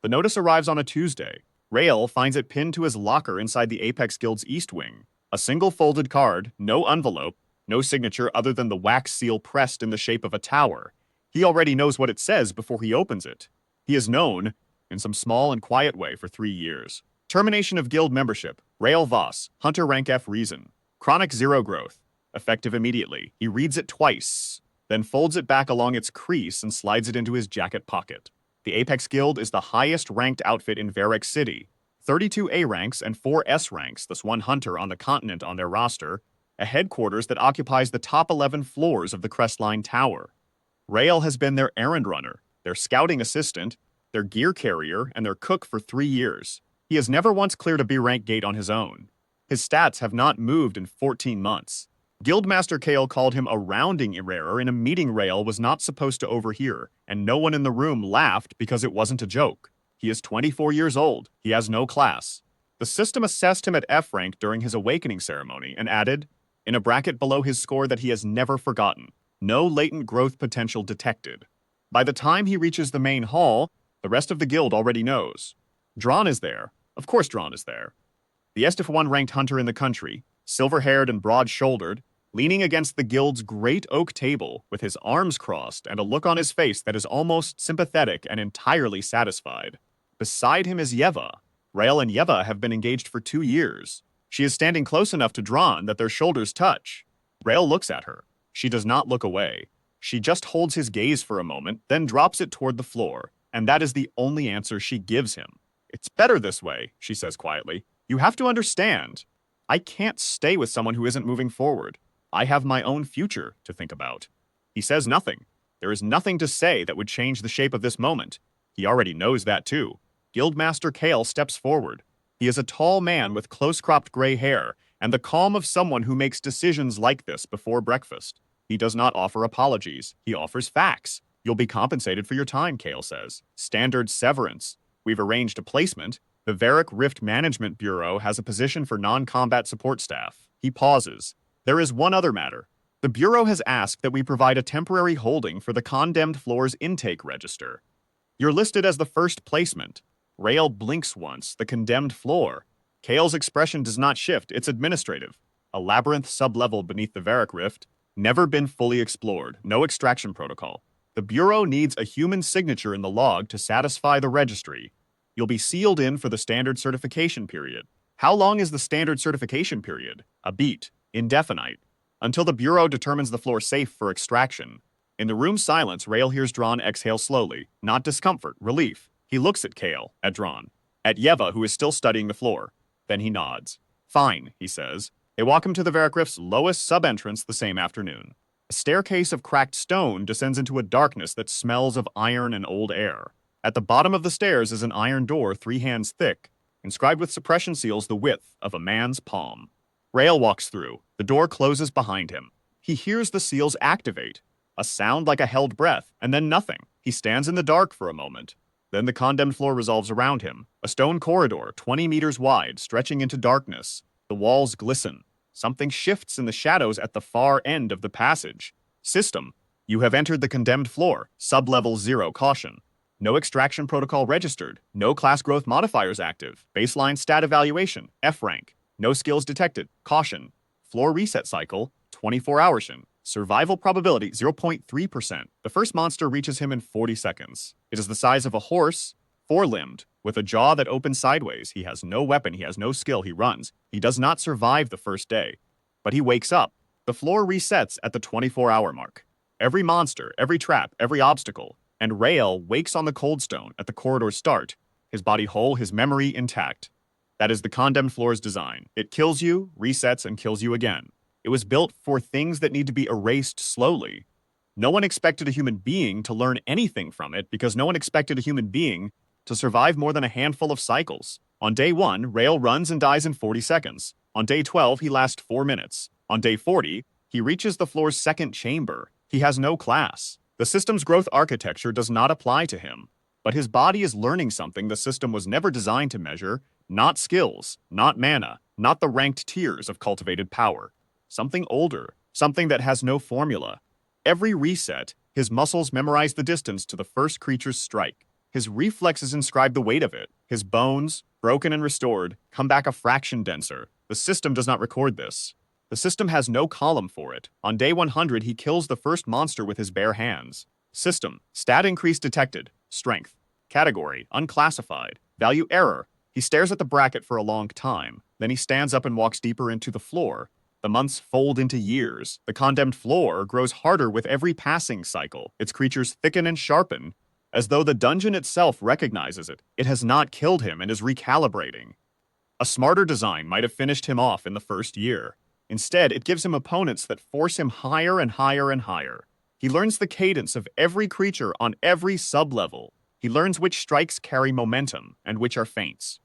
The notice arrives on a Tuesday. Rael finds it pinned to his locker inside the Apex Guild's East Wing. A single folded card, no envelope, no signature other than the wax seal pressed in the shape of a tower. He already knows what it says before he opens it. He is known, in some small and quiet way, for 3 years. Termination of guild membership. Rael Voss, Hunter Rank F reason. Chronic zero growth. Effective immediately. He reads it twice, then folds it back along its crease and slides it into his jacket pocket. The Apex Guild is the highest ranked outfit in Varric City. 32 A ranks and 4 S ranks, thus one hunter on the continent on their roster, a headquarters that occupies the top 11 floors of the Crestline Tower. Rael has been their errand runner, their scouting assistant, their gear carrier, and their cook for 3 years. He has never once cleared a B rank gate on his own. His stats have not moved in 14 months. Guildmaster Kale called him a rounding error in a meeting Rael was not supposed to overhear, and no one in the room laughed because it wasn't a joke. He is 24 years old. He has no class. The system assessed him at F rank during his awakening ceremony and added, in a bracket below his score that he has never forgotten, no latent growth potential detected. By the time he reaches the main hall, the rest of the guild already knows. Drawn is there. Of course Drawn is there. The Estif-1 ranked hunter in the country, silver-haired and broad-shouldered, leaning against the guild's great oak table with his arms crossed and a look on his face that is almost sympathetic and entirely satisfied. Beside him is Yeva. Rael and Yeva have been engaged for 2 years. She is standing close enough to Drawn that their shoulders touch. Rael looks at her. She does not look away. She just holds his gaze for a moment, then drops it toward the floor, and that is the only answer she gives him. It's better this way, she says quietly. You have to understand. I can't stay with someone who isn't moving forward. I have my own future to think about. He says nothing. There is nothing to say that would change the shape of this moment. He already knows that too. Guildmaster Kale steps forward. He is a tall man with close-cropped gray hair and the calm of someone who makes decisions like this before breakfast. He does not offer apologies. He offers facts. You'll be compensated for your time, Kale says. Standard severance. We've arranged a placement. The Varric Rift Management Bureau has a position for non-combat support staff. He pauses. There is one other matter. The Bureau has asked that we provide a temporary holding for the condemned floor's intake register. You're listed as the first placement. Rael blinks once, the condemned floor. Kale's expression does not shift, it's administrative. A labyrinth sublevel beneath the Varric Rift, never been fully explored, no extraction protocol. The Bureau needs a human signature in the log to satisfy the registry. You'll be sealed in for the standard certification period. How long is the standard certification period? A beat. Indefinite. Until the Bureau determines the floor safe for extraction. In the room's silence, Rael hears Drawn exhale slowly. Not discomfort, relief. He looks at Kale, at Drawn, at Yeva, who is still studying the floor. Then he nods. Fine, he says. They walk him to the Varric Rift's lowest sub-entrance the same afternoon. A staircase of cracked stone descends into a darkness that smells of iron and old air. At the bottom of the stairs is an iron door 3 hands thick, inscribed with suppression seals the width of a man's palm. Rael walks through. The door closes behind him. He hears the seals activate. A sound like a held breath, and then nothing. He stands in the dark for a moment. Then the condemned floor resolves around him. A stone corridor, 20 meters wide, stretching into darkness. The walls glisten. Something shifts in the shadows at the far end of the passage. System. You have entered the condemned floor. Sublevel 0, caution. No extraction protocol registered. No class growth modifiers active. Baseline stat evaluation, F rank. No skills detected. Caution. Floor reset cycle, 24 hours. Survival probability, 0.3%. The first monster reaches him in 40 seconds. It is the size of a horse, 4-limbed, with a jaw that opens sideways. He has no weapon, he has no skill, he runs. He does not survive the first day. But he wakes up. The floor resets at the 24-hour mark. Every monster, every trap, every obstacle. And Rael wakes on the cold stone at the corridor's start, his body whole, his memory intact. That is the condemned floor's design. It kills you, resets, and kills you again. It was built for things that need to be erased slowly. No one expected a human being to learn anything from it because no one expected a human being to survive more than a handful of cycles. On day 1, Rael runs and dies in 40 seconds. On day 12, he lasts 4 minutes. On day 40, he reaches the floor's second chamber. He has no class. The system's growth architecture does not apply to him. But his body is learning something the system was never designed to measure. Not skills, not mana, not the ranked tiers of cultivated power. Something older, something that has no formula. Every reset, his muscles memorize the distance to the first creature's strike. His reflexes inscribe the weight of it. His bones, broken and restored, come back a fraction denser. The system does not record this. The system has no column for it. On day 100, he kills the first monster with his bare hands. System, stat increase detected. Strength. Category, unclassified. Value error. He stares at the bracket for a long time. Then he stands up and walks deeper into the floor. The months fold into years. The condemned floor grows harder with every passing cycle. Its creatures thicken and sharpen, as though the dungeon itself recognizes it. It has not killed him and is recalibrating. A smarter design might have finished him off in the first year. Instead, it gives him opponents that force him higher and higher and higher. He learns the cadence of every creature on every sub-level. He learns which strikes carry momentum and which are feints.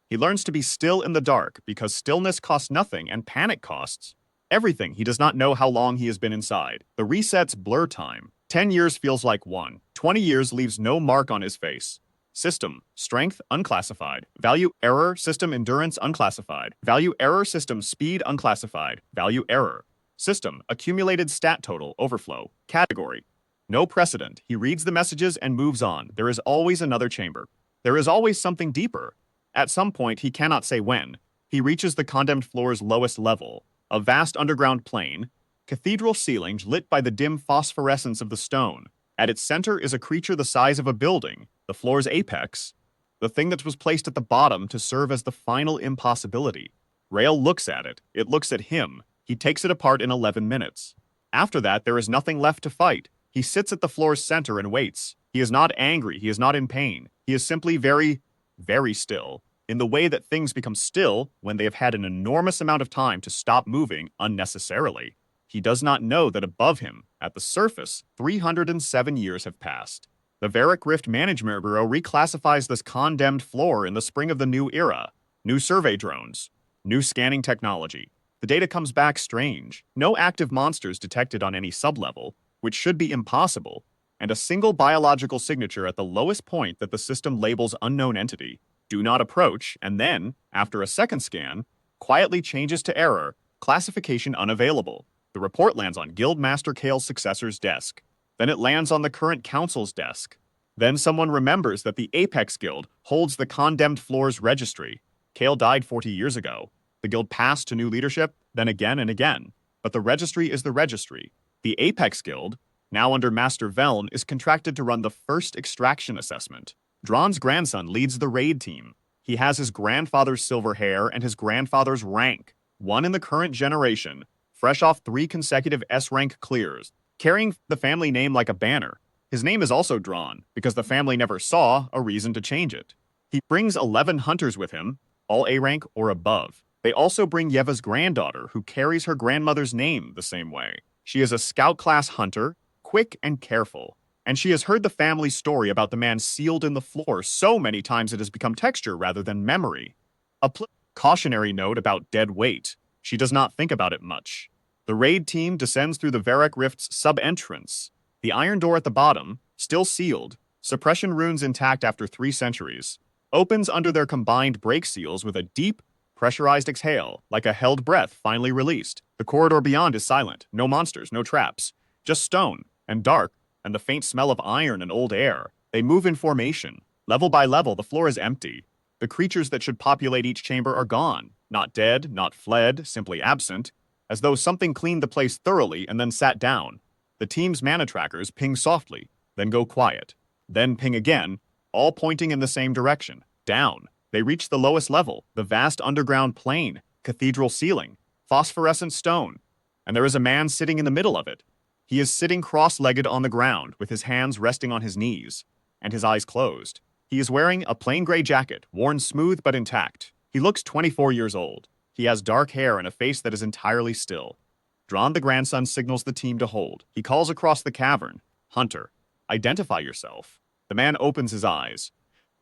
He learns to be still in the dark because stillness costs nothing and panic costs everything. He does not know how long he has been inside. The resets blur time. 10 years feels like 1. 20 years leaves no mark on his face. System, strength, unclassified. Value, error, system, endurance, unclassified. Value, error, system, speed, unclassified. Value, error. System, accumulated stat total, overflow. Category, no precedent. He reads the messages and moves on. There is always another chamber. There is always something deeper. At some point, he cannot say when, he reaches the condemned floor's lowest level, a vast underground plane, cathedral ceilings lit by the dim phosphorescence of the stone. At its center is a creature the size of a building, the floor's apex, the thing that was placed at the bottom to serve as the final impossibility. Rael looks at it. It looks at him. He takes it apart in 11 minutes. After that, there is nothing left to fight. He sits at the floor's center and waits. He is not angry. He is not in pain. He is simply very, very still, in the way that things become still when they have had an enormous amount of time to stop moving unnecessarily. He does not know that above him, at the surface, 307 years have passed. The Varric Rift Management Bureau reclassifies this condemned floor in the spring of the new era. New survey drones. New scanning technology. The data comes back strange. No active monsters detected on any sublevel, which should be impossible, and a single biological signature at the lowest point that the system labels unknown entity. Do not approach, and then, after a second scan, quietly changes to error, classification unavailable. The report lands on Guildmaster Kale's successor's desk. Then it lands on the current council's desk. Then someone remembers that the Apex Guild holds the condemned floor's registry. Kale died 40 years ago. The guild passed to new leadership, then again and again. But the registry is the registry. The Apex Guild, now under Master Veln, is contracted to run the first extraction assessment. Drawn's grandson leads the raid team. He has his grandfather's silver hair and his grandfather's rank, one in the current generation, fresh off 3 consecutive S-rank clears, carrying the family name like a banner. His name is also Drawn, because the family never saw a reason to change it. He brings 11 hunters with him, all A rank or above. They also bring Yeva's granddaughter, who carries her grandmother's name the same way. She is a scout-class hunter, quick and careful, and she has heard the family's story about the man sealed in the floor so many times it has become texture rather than memory. A cautionary note about dead weight. She does not think about it much. The raid team descends through the Varric Rift's sub-entrance. The iron door at the bottom, still sealed, suppression runes intact after 3 centuries, opens under their combined brake seals with a deep, pressurized exhale, like a held breath finally released. The corridor beyond is silent. No monsters, no traps. Just stone, and dark, and the faint smell of iron and old air. They move in formation. Level by level, the floor is empty. The creatures that should populate each chamber are gone. Not dead, not fled, simply absent, as though something cleaned the place thoroughly and then sat down. The team's mana trackers ping softly, then go quiet, then ping again, all pointing in the same direction, down. They reach the lowest level, the vast underground plane, cathedral ceiling, phosphorescent stone, and there is a man sitting in the middle of it. He is sitting cross-legged on the ground with his hands resting on his knees, and his eyes closed. He is wearing a plain gray jacket, worn smooth but intact. He looks 24 years old. He has dark hair and a face that is entirely still. Drawn the grandson signals the team to hold. He calls across the cavern, "Hunter, identify yourself." The man opens his eyes.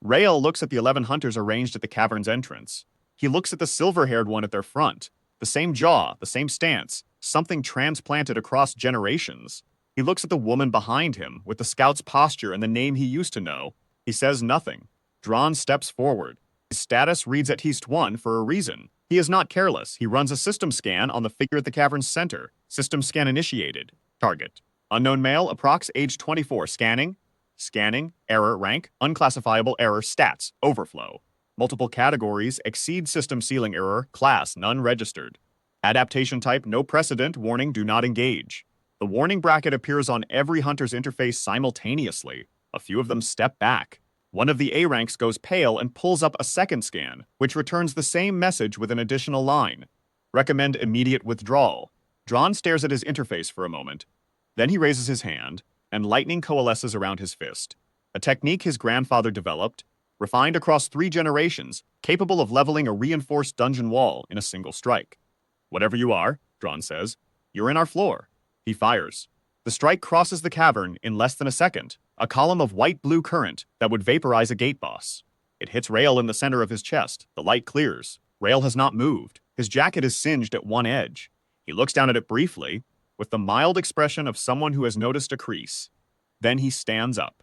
Rael looks at the 11 hunters arranged at the cavern's entrance. He looks at the silver-haired one at their front. The same jaw, the same stance, something transplanted across generations. He looks at the woman behind him, with the scout's posture and the name he used to know. He says nothing. Drawn steps forward. His status reads at East 1 for a reason. He is not careless. He runs a system scan on the figure at the cavern's center. System scan initiated. Target: unknown male, approx age 24, scanning. Scanning, error rank, unclassifiable error stats, overflow. Multiple categories, exceed system ceiling error, class, none registered. Adaptation type, no precedent, warning, do not engage. The warning bracket appears on every hunter's interface simultaneously. A few of them step back. One of the A ranks goes pale and pulls up a second scan, which returns the same message with an additional line. Recommend immediate withdrawal. Drawn stares at his interface for a moment. Then he raises his hand, and lightning coalesces around his fist. A technique his grandfather developed, refined across 3 generations, capable of leveling a reinforced dungeon wall in a single strike. Whatever you are, Drawn says, you're in our floor. He fires. The strike crosses the cavern in less than a second, a column of white-blue current that would vaporize a gate boss. It hits Rael in the center of his chest. The light clears. Rael has not moved. His jacket is singed at one edge. He looks down at it briefly, with the mild expression of someone who has noticed a crease. Then he stands up.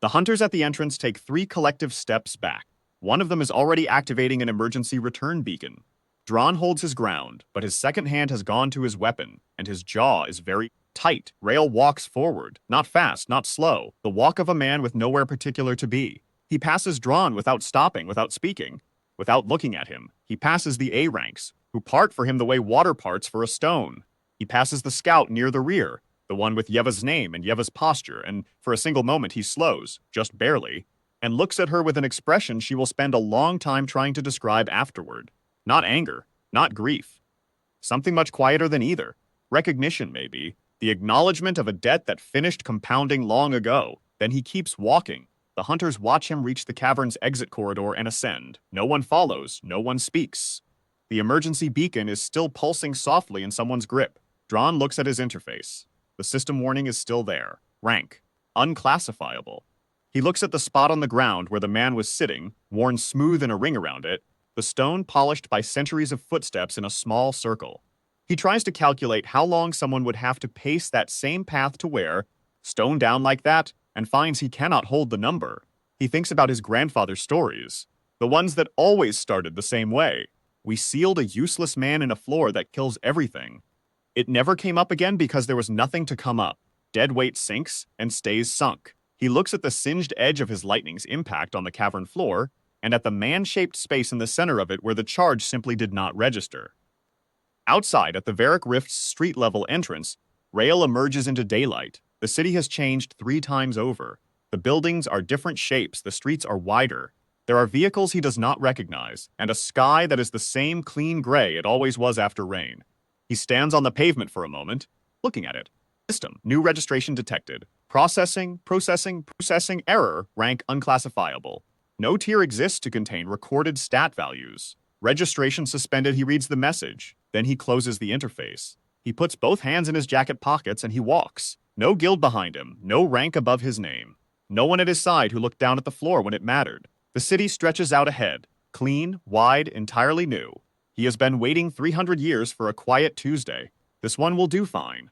The hunters at the entrance take 3 collective steps back. One of them is already activating an emergency return beacon. Drawn holds his ground, but his second hand has gone to his weapon, and his jaw is very tight. Rael walks forward, not fast, not slow, the walk of a man with nowhere particular to be. He passes Drawn without stopping, without speaking, without looking at him. He passes the A ranks, who part for him the way water parts for a stone. He passes the scout near the rear, the one with Yeva's name and Yeva's posture, and for a single moment he slows, just barely, and looks at her with an expression she will spend a long time trying to describe afterward. Not anger, not grief. Something much quieter than either. Recognition, maybe. The acknowledgement of a debt that finished compounding long ago. Then he keeps walking. The hunters watch him reach the cavern's exit corridor and ascend. No one follows. No one speaks. The emergency beacon is still pulsing softly in someone's grip. Drawn looks at his interface. The system warning is still there. Rank. Unclassifiable. He looks at the spot on the ground where the man was sitting, worn smooth in a ring around it, the stone polished by centuries of footsteps in a small circle. He tries to calculate how long someone would have to pace that same path to where, stone down like that, and finds he cannot hold the number. He thinks about his grandfather's stories, the ones that always started the same way. We sealed a useless man in a floor that kills everything. It never came up again because there was nothing to come up. Dead weight sinks and stays sunk. He looks at the singed edge of his lightning's impact on the cavern floor, and at the man-shaped space in the center of it where the charge simply did not register. Outside, at the Varric Rift's street-level entrance, Rael emerges into daylight. The city has changed 3 times over. The buildings are different shapes, the streets are wider. There are vehicles he does not recognize, and a sky that is the same clean gray it always was after rain. He stands on the pavement for a moment, looking at it. System, new registration detected. Processing, error, rank unclassifiable. No tier exists to contain recorded stat values. Registration suspended, he reads the message. Then he closes the interface. He puts both hands in his jacket pockets and he walks. No guild behind him, no rank above his name. No one at his side who looked down at the floor when it mattered. The city stretches out ahead, clean, wide, entirely new. He has been waiting 300 years for a quiet Tuesday. This one will do fine.